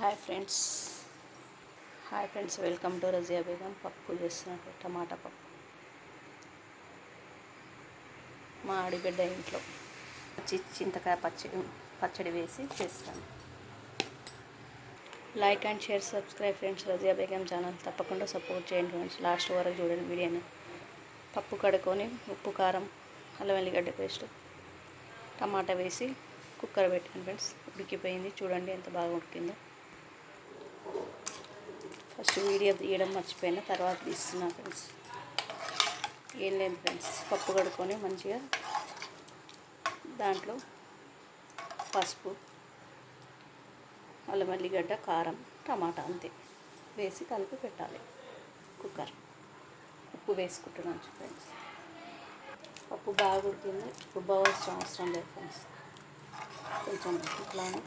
Hi friends welcome to Razia Begum. పప్పు చేస్తున్నట్టు టమాటా పప్పు మా ఆడిబిడ్డ ఇంట్లో చింతకాయ పచ్చడి వేసి చేస్తాను. Like and share subscribe friends. Razia Begum channel తప్పకుండా సపోర్ట్ చేయండి ఫ్రెండ్స్. లాస్ట్ వరకు చూడండి వీడియోని. పప్పు కడుక్కొని ఉప్పు కారం అల్లం వెల్లిగడ్డ పేస్ట్ టమాటా వేసి కుక్కర్ పెట్టాను ఫ్రెండ్స్. ఉడికిపోయింది, చూడండి ఎంత బాగా ఉడికిందో. ఫస్ట్ వీడియో తీయడం మర్చిపోయిన, తర్వాత తీస్తున్నా ఫ్రెండ్స్. ఏం లేదు ఫ్రెండ్స్, పప్పు కడుక్కొని మంచిగా దాంట్లో పసుపు అల్లం వెల్లిగడ్డ కారం టమాటా అంతే వేసి కలిపి పెట్టాలి. కుక్కర్ ఉప్పు వేసుకుంటున్నాను ఫ్రెండ్స్. పప్పు బాగా ఉడికింది, ఉబ్బవలసిన అవసరం లేదు ఫ్రెండ్స్. కొంచెం ఇట్లానే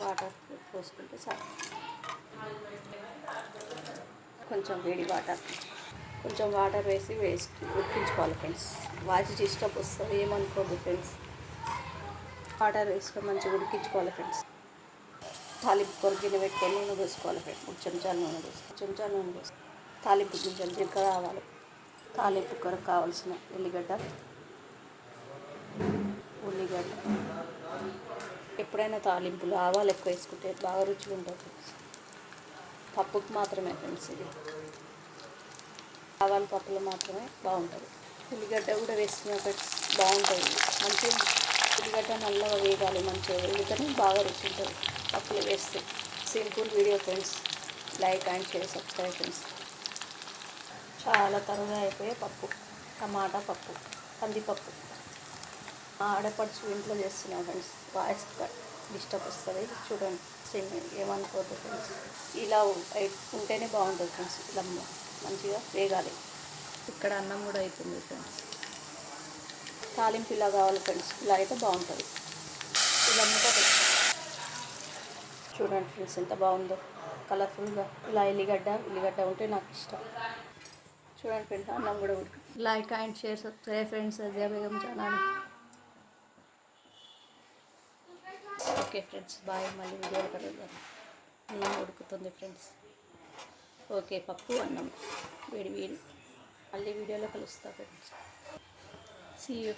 వాటర్ పోసుకుంటే చాలు. కొంచెం వేడి కొంచెం వాటర్ వేసి ఉడికించుకోవాలి ఫ్రెండ్స్. వాయిస్ డిస్టర్బ్ వస్తుంది, ఏమనుకోదు ఫ్రెండ్స్. వాటర్ వేసుకొని మంచిగా ఉడికించుకోవాలి ఫ్రెండ్స్. తాలింపు కొరిగిన పెట్టుకొని నూనె పోసుకోవాలి ఫ్రెండ్స్. 3 చెంచాలు నూనె పోసి తాలింపు గింజలు జీలకర్ర రావాలి. తాలింపు కొరకు కావాల్సిన ఉల్లిగడ్డ ఎప్పుడైనా తాలింపులు ఆవాలు ఎక్కువ వేసుకుంటే బాగా రుచిగా ఉంటుంది ఫ్రెండ్స్. పప్పుకి మాత్రమే ఫ్రెండ్స్, ఇది ఆవాల పప్పులు మాత్రమే బాగుంటుంది. ఉల్లిగడ్డ కూడా వేసుకున్న ఫ్రెండ్స్ బాగుంటుంది. మంచిగా ఉల్లిగడ్డ నల్లగా వేగాలి, మంచిగా వేగితేనే బాగా రుచి ఉంటుంది పప్పులు వేస్తే. Simple video friends. Like and share subscribe friends. చాలా త్వరగా అయిపోయే పప్పు, టమాటా పప్పు, కందిపప్పు. ఆడపడుచు ఇంట్లో చేస్తున్నాం ఫ్రెండ్స్. వాయిస్ డిస్టర్బ్ వస్తుంది, చూడండి. ఏమనుకోవద్దు ఫ్రెండ్స్. ఇలా ఉంటేనే బాగుంటుంది ఫ్రెండ్స్. ఇలా మంచిగా వేగాలి. ఇక్కడ అన్నం కూడా అవుతుంది ఫ్రెండ్స్. తాలింపు ఇలా కావాలి ఫ్రెండ్స్. ఇలా అయితే బాగుంటుంది. ఇలా చూడండి ఫ్రెండ్స్ ఎంత బాగుందో కలర్ఫుల్గా. ఇలా ఉల్లిగడ్డ ఉంటే నాకు ఇష్టం. చూడండి ఫ్రెండ్స్, అన్నం కూడా ఉడికి. Like and share subscribe friends. Razia Begum channel. Okay friends, bye. మళ్ళీ వీడియోలో కలుద్దాం. అన్నం ఉడుకుతుంది ఫ్రెండ్స్. ఓకే, పప్పు అన్నం వేడి. మళ్ళీ వీడియోలో కలుస్తా ఫ్రెండ్స్. See you.